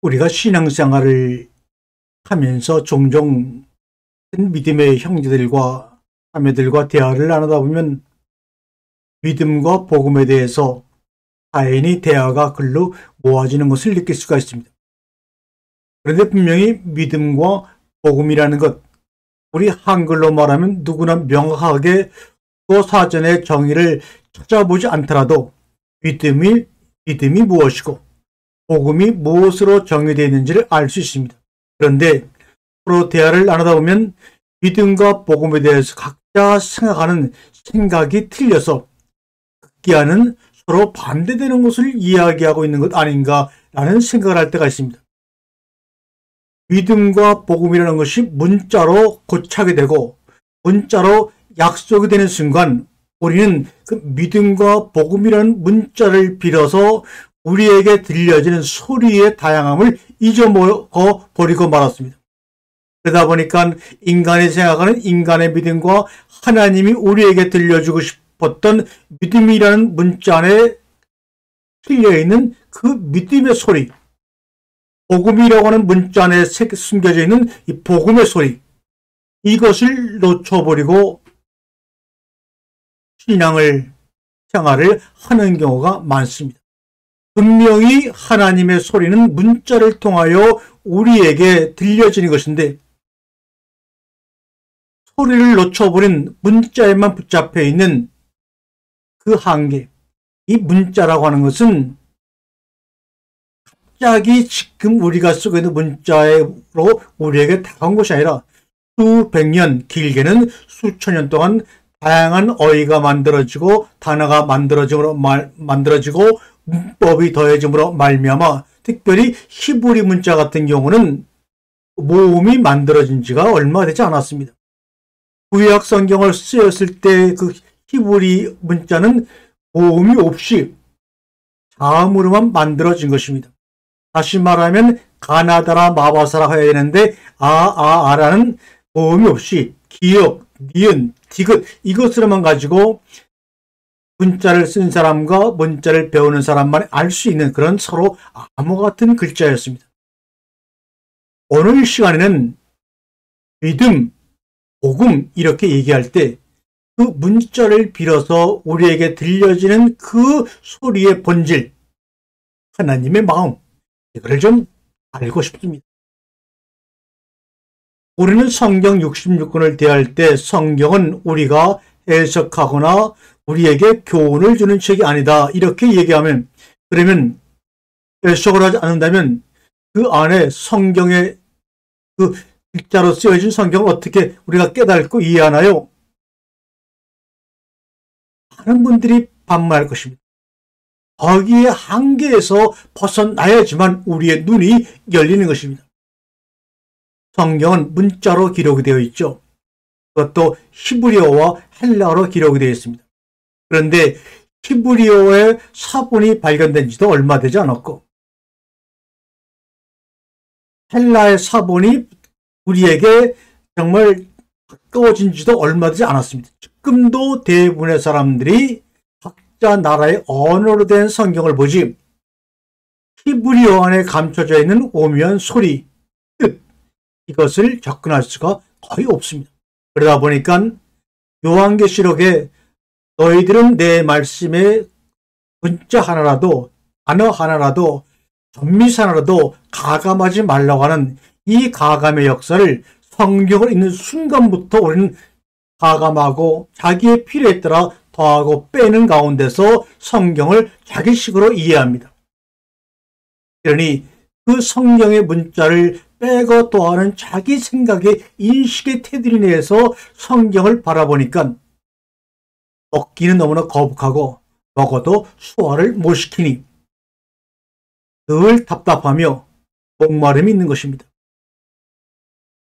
우리가 신앙생활을 하면서 종종 믿음의 형제들과 자매들과 대화를 나누다 보면 믿음과 복음에 대해서 다행히 대화가 글로 모아지는 것을 느낄 수가 있습니다. 그런데 분명히 믿음과 복음이라는 것, 우리 한글로 말하면 누구나 명확하게 또 사전의 정의를 찾아보지 않더라도 믿음이 무엇이고 복음이 무엇으로 정의되어 있는지를 알 수 있습니다. 그런데 서로 대화를 나누다 보면 믿음과 복음에 대해서 각자 생각하는 생각이 틀려서 극기하는 서로 반대되는 것을 이야기하고 있는 것 아닌가라는 생각을 할 때가 있습니다. 믿음과 복음이라는 것이 문자로 고착이 되고 문자로 약속이 되는 순간 우리는 그 믿음과 복음이라는 문자를 빌어서 우리에게 들려지는 소리의 다양함을 잊어먹어 버리고 말았습니다. 그러다 보니까 인간이 생각하는 인간의 믿음과 하나님이 우리에게 들려주고 싶었던 믿음이라는 문자 안에 실려있는 그 믿음의 소리, 복음이라고 하는 문자 안에 숨겨져 있는 이 복음의 소리, 이것을 놓쳐버리고 생활을 하는 경우가 많습니다. 분명히 하나님의 소리는 문자를 통하여 우리에게 들려지는 것인데 소리를 놓쳐버린 문자에만 붙잡혀 있는 그 한계, 이 문자라고 하는 것은 갑자기 지금 우리가 쓰고 있는 문자로 우리에게 다가온 것이 아니라 수백 년, 길게는 수천 년 동안 다양한 어휘가 만들어지고 단어가 만들어지고 문법이 더해짐으로 말미암아 특별히 히브리 문자 같은 경우는 모음이 만들어진 지가 얼마 되지 않았습니다. 구약 성경을 쓰였을 때 그 히브리 문자는 모음이 없이 자음으로만 만들어진 것입니다. 다시 말하면 가나다라 마바사라 해야 되는데 아라는 모음이 없이 기역, 니은, 디귿 이것으로만 가지고 문자를 쓴 사람과 문자를 배우는 사람만 알 수 있는 그런 서로 암호 같은 글자였습니다. 오늘 시간에는 믿음, 복음 이렇게 얘기할 때 그 문자를 빌어서 우리에게 들려지는 그 소리의 본질, 하나님의 마음, 이걸 좀 알고 싶습니다. 우리는 성경 66권을 대할 때 성경은 우리가 해석하거나 우리에게 교훈을 주는 책이 아니다 이렇게 얘기하면, 그러면 해석을 하지 않는다면 그 안에 성경의 그 글자로 쓰여진 성경을 어떻게 우리가 깨닫고 이해하나요? 많은 분들이 반문할 것입니다. 거기에 한계에서 벗어나야지만 우리의 눈이 열리는 것입니다. 성경은 문자로 기록이 되어 있죠. 그것도 히브리어와 헬라어로 기록이 되어 있습니다. 그런데 히브리어의 사본이 발견된 지도 얼마 되지 않았고 헬라의 사본이 우리에게 정말 가까워진 지도 얼마 되지 않았습니다. 지금도 대부분의 사람들이 각자 나라의 언어로 된 성경을 보지 히브리어 안에 감춰져 있는 오묘한 소리, 뜻, 이것을 접근할 수가 거의 없습니다. 그러다 보니까 요한계시록에 너희들은 내 말씀에 문자 하나라도 단어 하나라도 전미사 하나라도 가감하지 말라고 하는 이 가감의 역사를 성경을 읽는 순간부터 우리는 가감하고 자기의 필요에 따라 더하고 빼는 가운데서 성경을 자기식으로 이해합니다. 그러니 그 성경의 문자를 빼고 더하는 자기 생각의 인식의 테두리 내에서 성경을 바라보니까 먹기는 너무나 거북하고 먹어도 소화를 못 시키니 늘 답답하며 목마름이 있는 것입니다.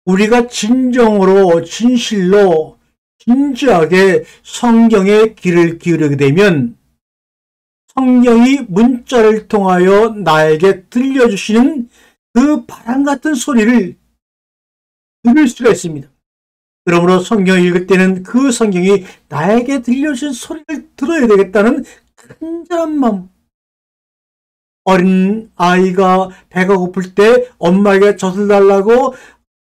우리가 진정으로 진실로 진지하게 성경에 귀를 기울이게 되면 성경이 문자를 통하여 나에게 들려주시는 그 바람 같은 소리를 들을 수가 있습니다. 그러므로 성경을 읽을 때는 그 성경이 나에게 들려주신 소리를 들어야 되겠다는 간절한 마음, 어린 아이가 배가 고플 때 엄마에게 젖을 달라고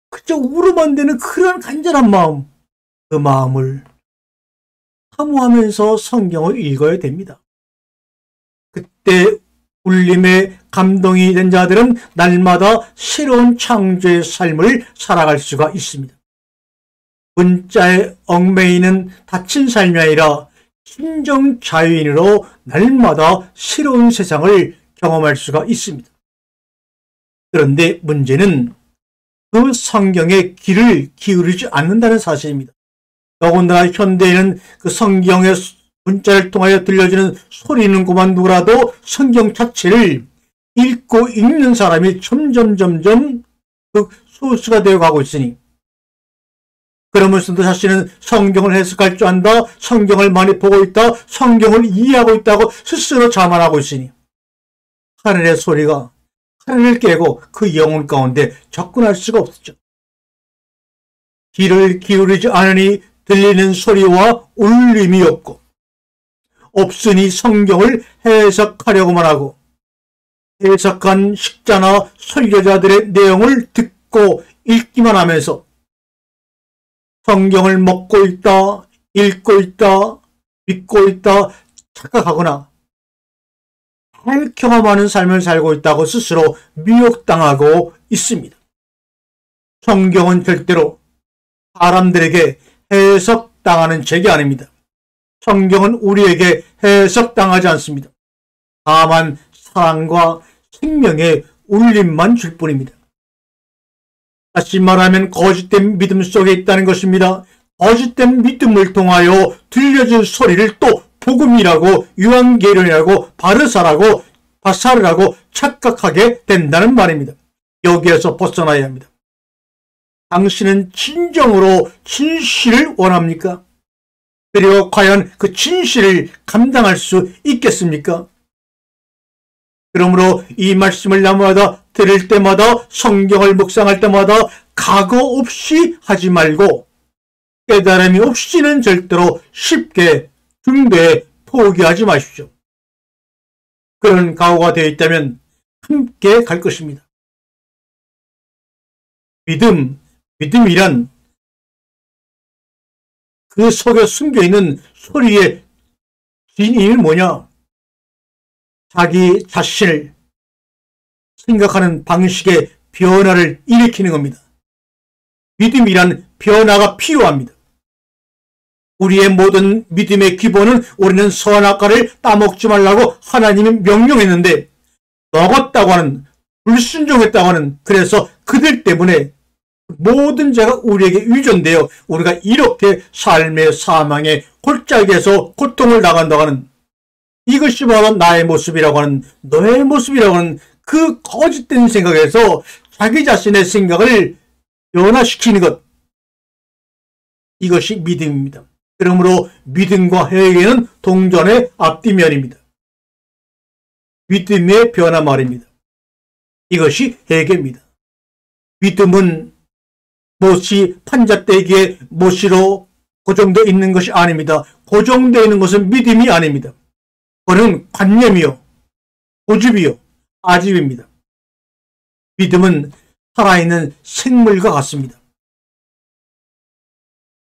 그저 울으면 되는 그런 간절한 마음, 그 마음을 사모하면서 성경을 읽어야 됩니다. 그때 울림에 감동이 된 자들은 날마다 새로운 창조의 삶을 살아갈 수가 있습니다. 문자의 얽매이는 닫힌 삶이 아니라 신정 자유인으로 날마다 새로운 세상을 경험할 수가 있습니다. 그런데 문제는 그 성경에 귀를 기울이지 않는다는 사실입니다. 더군다나 현대에는 그 성경의 문자를 통하여 들려주는 소리는 그만두고라도 성경 자체를 읽고 읽는 사람이 점점 그 소수가 되어가고 있으니, 그러면서도 자신은 성경을 해석할 줄 안다, 성경을 많이 보고 있다, 성경을 이해하고 있다고 스스로 자만하고 있으니 하늘의 소리가 하늘을 깨고 그 영혼 가운데 접근할 수가 없었죠. 귀를 기울이지 않으니 들리는 소리와 울림이 없으니 성경을 해석하려고만 하고, 해석한 식자나 설교자들의 내용을 듣고 읽기만 하면서 성경을 먹고 있다, 읽고 있다, 믿고 있다 착각하거나 잘 경험하는 삶을 살고 있다고 스스로 미혹당하고 있습니다. 성경은 절대로 사람들에게 해석당하는 책이 아닙니다. 성경은 우리에게 해석당하지 않습니다. 다만 사랑과 생명의 울림만 줄 뿐입니다. 다시 말하면 거짓된 믿음 속에 있다는 것입니다. 거짓된 믿음을 통하여 들려준 소리를 또 복음이라고, 유한계론이라고, 바르사라고, 바사르라고 착각하게 된다는 말입니다. 여기에서 벗어나야 합니다. 당신은 진정으로 진실을 원합니까? 그리고 과연 그 진실을 감당할 수 있겠습니까? 그러므로 이 말씀을 날마다 들을 때마다, 성경을 묵상할 때마다 각오 없이 하지 말고 깨달음이 없이는 절대로 쉽게 중도에 포기하지 마십시오. 그런 각오가 되어 있다면 함께 갈 것입니다. 믿음이란 그 속에 숨겨있는 소리의 진위는 뭐냐? 자기 자신을 생각하는 방식의 변화를 일으키는 겁니다. 믿음이란 변화가 필요합니다. 우리의 모든 믿음의 기본은 우리는 선악과를 따먹지 말라고 하나님이 명령했는데, 먹었다고 하는, 불순종했다고 하는, 그래서 그들 때문에 모든 죄가 우리에게 유전되어 우리가 이렇게 삶의 사망의 골짜기에서 고통을 당한다고 하는, 이것이 바로 나의 모습이라고 하는, 너의 모습이라고 하는 그 거짓된 생각에서 자기 자신의 생각을 변화시키는 것, 이것이 믿음입니다. 그러므로 믿음과 회개는 동전의 앞뒤면입니다. 믿음의 변화 말입니다. 이것이 회개입니다. 믿음은 못이 판잣대기에 못으로 고정되어 있는 것이 아닙니다. 고정되어 있는 것은 믿음이 아닙니다. 그는 관념이요, 고집이요, 아집입니다. 믿음은 살아있는 생물과 같습니다.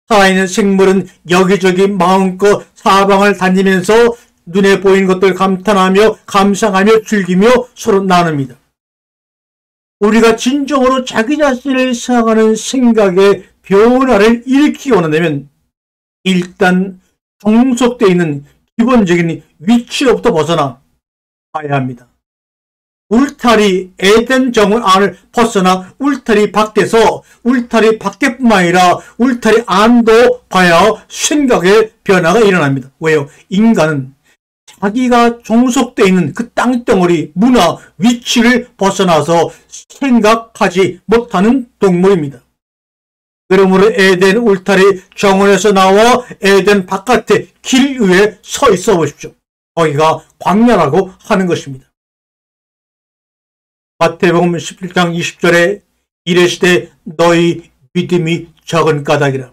살아있는 생물은 여기저기 마음껏 사방을 다니면서 눈에 보이는 것들 감탄하며 감상하며 즐기며 서로 나눕니다. 우리가 진정으로 자기 자신을 생각하는 생각의 변화를 일으키기 원한다면 일단 종속되어 있는 기본적인 위치로부터 벗어나 봐야 합니다. 울타리 에덴 정원 안을 벗어나 울타리 밖에서, 울타리 밖에뿐만 아니라 울타리 안도 봐야 생각의 변화가 일어납니다. 왜요? 인간은 자기가 종속되어 있는 그 땅덩어리, 문화, 위치를 벗어나서 생각하지 못하는 동물입니다. 그러므로 에덴 울타리 정원에서 나와 에덴 바깥에 길 위에 서 있어 보십시오. 거기가 광야라고 하는 것입니다. 마태복음 17장 20절에 이르시되 너희 믿음이 적은 까닭이라.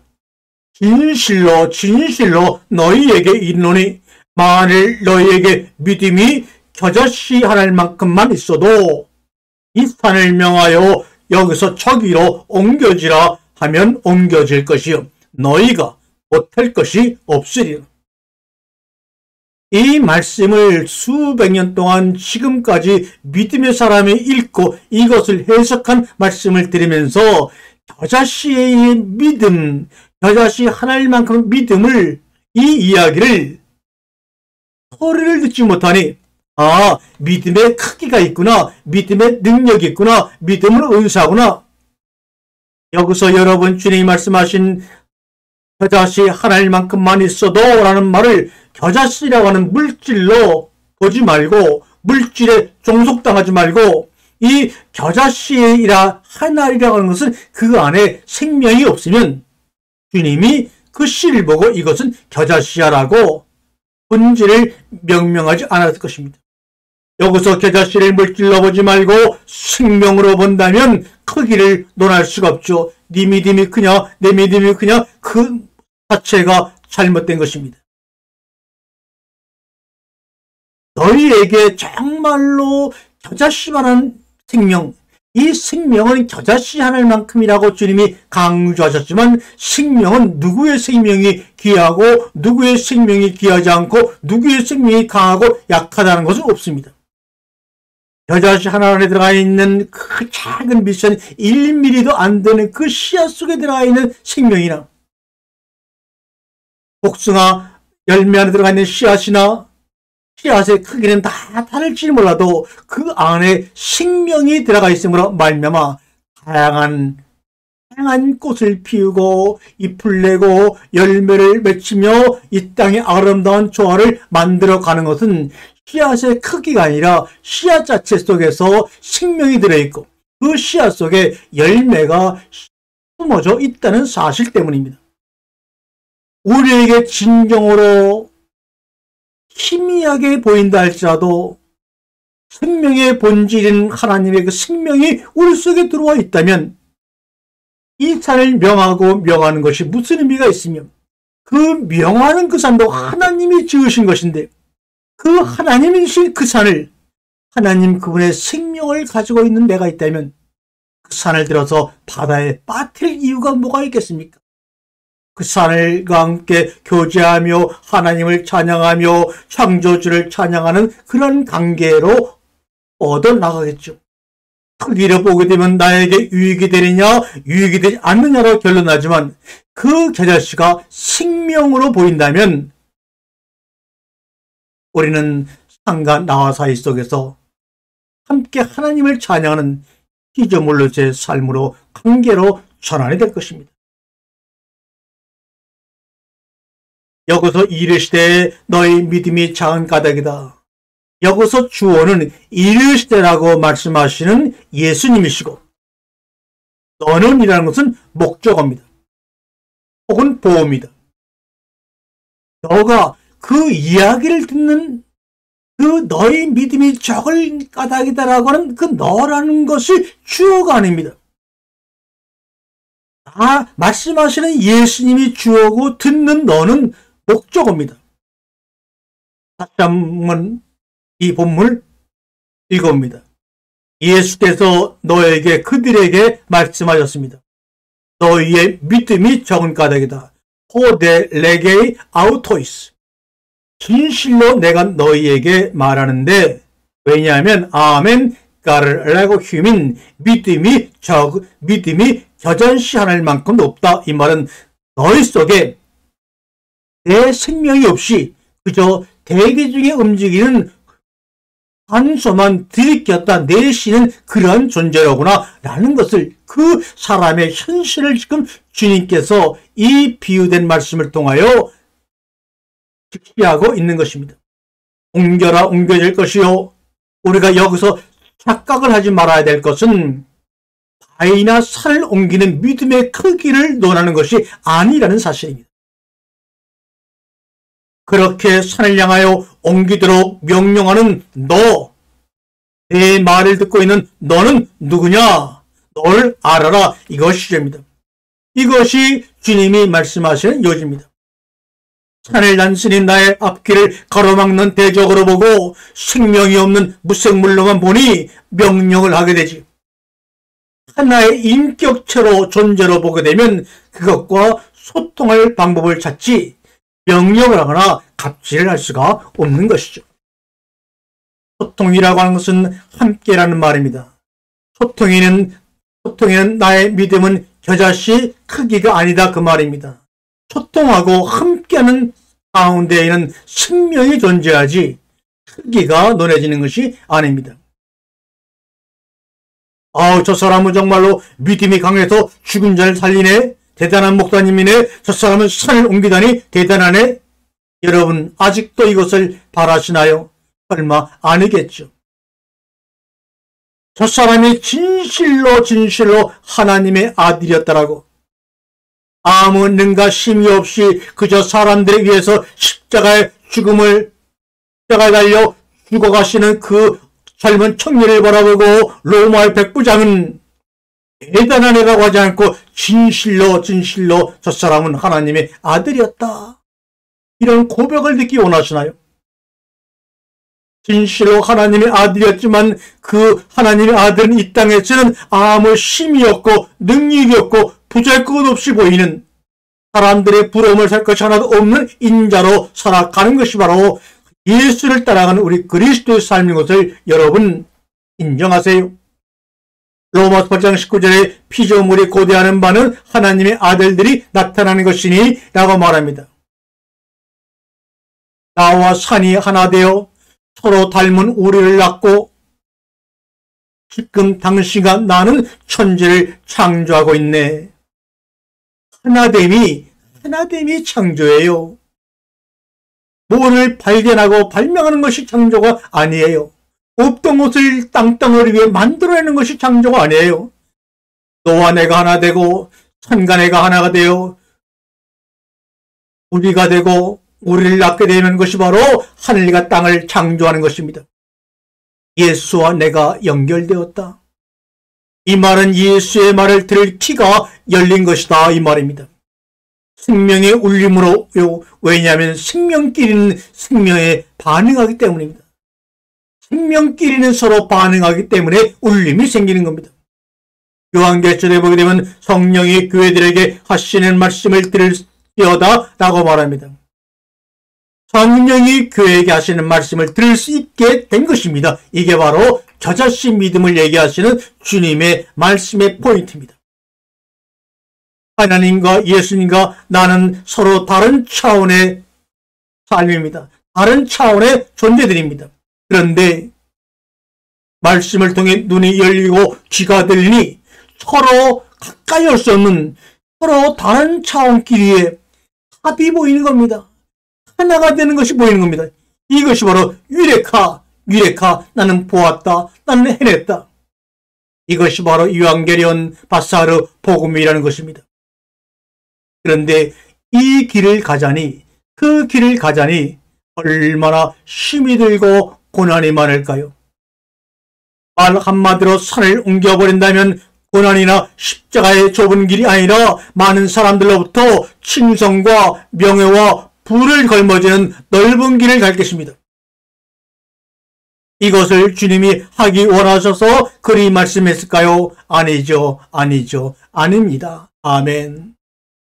진실로 너희에게 이르노니 만일 너희에게 믿음이 겨자씨 하나일 만큼만 있어도 이 산을 명하여 여기서 저기로 옮겨지라 하면 옮겨질 것이요 너희가 못할 것이 없으리라. 이 말씀을 수백 년 동안 지금까지 믿음의 사람이 읽고 이것을 해석한 말씀을 들으면서 겨자씨의 믿음, 겨자씨 하나일 만큼 믿음을 이 이야기를 소리를 듣지 못하니 믿음의 크기가 있구나, 믿음의 능력이 있구나, 믿음을 은사구나. 여기서 여러분 주님이 말씀하신 겨자씨 하나일 만큼만 있어도 라는 말을 겨자씨라고 하는 물질로 보지 말고 물질에 종속당하지 말고 이 겨자씨라 하나이라고 하는 것은 그 안에 생명이 없으면 주님이 그 씨를 보고 이것은 겨자씨야라고 본질을 명명하지 않았을 것입니다. 여기서 겨자씨를 물질로 보지 말고 생명으로 본다면 크기를 논할 수가 없죠. 네 믿음이 크냐 내 믿음이 크냐 그 자체가 잘못된 것입니다. 너희에게 정말로 겨자씨만한 생명, 이 생명은 겨자씨 하나만큼이라고 주님이 강조하셨지만 생명은 누구의 생명이 귀하고 누구의 생명이 귀하지 않고 누구의 생명이 강하고 약하다는 것은 없습니다. 겨자씨 하나 안에 들어가 있는 그 작은 미션 1mm도 안 되는 그 씨앗 속에 들어가 있는 생명이나 복숭아 열매 안에 들어가 있는 씨앗이나 씨앗의 크기는 다 다를지 몰라도 그 안에 생명이 들어가 있으므로 말미암아 다양한 꽃을 피우고 잎을 내고 열매를 맺히며 이 땅의 아름다운 조화를 만들어가는 것은 씨앗의 크기가 아니라 씨앗 자체 속에서 생명이 들어있고 그 씨앗 속에 열매가 숨어져 있다는 사실 때문입니다. 우리에게 진정으로 희미하게 보인다 할지라도 생명의 본질인 하나님의 그 생명이 우리 속에 들어와 있다면 이 산을 명하고 명하는 것이 무슨 의미가 있으며 그 명하는 그 산도 하나님이 지으신 것인데 그 하나님이신 그 산을 하나님 그분의 생명을 가지고 있는 내가 있다면 그 산을 들어서 바다에 빠뜨릴 이유가 뭐가 있겠습니까? 그 산을과 함께 교제하며 하나님을 찬양하며 창조주를 찬양하는 그런 관계로 얻어나가겠죠. 크기를 보게 되면 나에게 유익이 되느냐 유익이 되지 않느냐로 결론나지만 그 겨자씨가 생명으로 보인다면 우리는 산과 나와 사이 속에서 함께 하나님을 찬양하는 피조물로 제 삶으로 관계로 전환이 될 것입니다. 여기서 이르시되 너희 믿음이 작은 까닭이다. 여기서 주어는 이르시되라고 말씀하시는 예수님이시고 너는이라는 것은 목적어입니다. 혹은 보호입니다. 너가 그 이야기를 듣는 그 너희 믿음이 적을 까닭이다라고 하는 그 너라는 것이 주어가 아닙니다. 말씀하시는 예수님이 주어고 듣는 너는 목적어입니다. 다시 한번 이 본문을 읽어봅니다. 예수께서 너에게 그들에게 말씀하셨습니다. 너희의 믿음이 적은 까닭이다. 호데 레게이 아우토이스. 진실로 내가 너희에게 말하는데 왜냐하면 아멘 까르라고 휴민 믿음이 겨자씨 하나일 만큼 높다. 이 말은 너희 속에 내 생명이 없이 그저 대기 중에 움직이는 한소만 들이켰다 내쉬는 그러한 존재로구나 라는 것을 그 사람의 현실을 지금 주님께서 이 비유된 말씀을 통하여 직시하고 있는 것입니다. 옮겨라 옮겨질 것이요. 우리가 여기서 착각을 하지 말아야 될 것은 바위나 산을 옮기는 믿음의 크기를 논하는 것이 아니라는 사실입니다. 그렇게 산을 향하여 옮기도록 명령하는 너, 내 말을 듣고 있는 너는 누구냐? 널 알아라. 이것이 주제입니다. 이것이 주님이 말씀하시는 요지입니다. 산을 단순히 나의 앞길을 가로막는 대적으로 보고 생명이 없는 무생물로만 보니 명령을 하게 되지. 하나의 인격체로 존재로 보게 되면 그것과 소통할 방법을 찾지 명령을 하거나 갑질을 할 수가 없는 것이죠. 소통이라고 하는 것은 함께라는 말입니다. 소통에는 나의 믿음은 겨자씨 크기가 아니다 그 말입니다. 소통하고 함께하는 가운데에는 생명이 존재하지 크기가 논해지는 것이 아닙니다. 저 사람은 정말로 믿음이 강해서 죽은 자를 살리네. 대단한 목사님이네. 저 사람은 산을 옮기다니 대단하네. 여러분 아직도 이것을 바라시나요? 설마 아니겠죠. 저 사람이 진실로 하나님의 아들이었다라고 아무 능가 심의 없이 그저 사람들에 의해서 십자가에 달려 죽어가시는 그 젊은 청년을 바라보고 로마의 백부장은 대단한 애라고 하지 않고 진실로 저 사람은 하나님의 아들이었다. 이런 고백을 듣기 원하시나요? 진실로 하나님의 아들이었지만 그 하나님의 아들은 이 땅에서는 아무 힘이 없고 능력이 없고 부잘것 없이 보이는 사람들의 부러움을 살 것이 하나도 없는 인자로 살아가는 것이 바로 예수를 따라가는 우리 그리스도의 삶인 것을 여러분 인정하세요. 로마서 8장 19절에 피조물이 고대하는 바는 하나님의 아들들이 나타나는 것이니 라고 말합니다. 나와 산이 하나 되어 서로 닮은 우리를 낳고 지금 당신과 나는 천지를 창조하고 있네. 하나됨이 창조예요. 뭐를 발견하고 발명하는 것이 창조가 아니에요. 없던 것을 땅덩어리 위에 만들어내는 것이 창조가 아니에요. 너와 내가 하나 되고 산과 내가 하나가 되어 우리가 되고 우리를 낳게 되는 것이 바로 하늘과 땅을 창조하는 것입니다. 예수와 내가 연결되었다. 이 말은 예수의 말을 들을 귀가 열린 것이다 이 말입니다. 생명의 울림으로요. 왜냐하면 생명끼리는 생명에 반응하기 때문입니다. 생명끼리는 서로 반응하기 때문에 울림이 생기는 겁니다. 요한계시록에 보게 되면 성령이 교회들에게 하시는 말씀을 들을지어다 라고 말합니다. 성령이 교회에게 하시는 말씀을 들을 수 있게 된 것입니다. 이게 바로 겨자씨 믿음을 얘기하시는 주님의 말씀의 포인트입니다. 하나님과 예수님과 나는 서로 다른 차원의 삶입니다. 다른 차원의 존재들입니다. 그런데 말씀을 통해 눈이 열리고 귀가 들리니 서로 가까이 올 수 없는 서로 다른 차원끼리의 합이 보이는 겁니다. 하나가 되는 것이 보이는 겁니다. 이것이 바로 유레카 나는 보았다. 나는 해냈다. 이것이 바로 유앙게리온 바사르 복음이라는 것입니다. 그런데 이 길을 가자니 그 길을 가자니 얼마나 힘이 들고 고난이 많을까요? 말 한마디로 산을 옮겨버린다면 고난이나 십자가의 좁은 길이 아니라 많은 사람들로부터 칭송과 명예와 부를 걸머지는 넓은 길을 갈 것입니다. 이것을 주님이 하기 원하셔서 그리 말씀했을까요? 아니죠. 아닙니다. 아멘.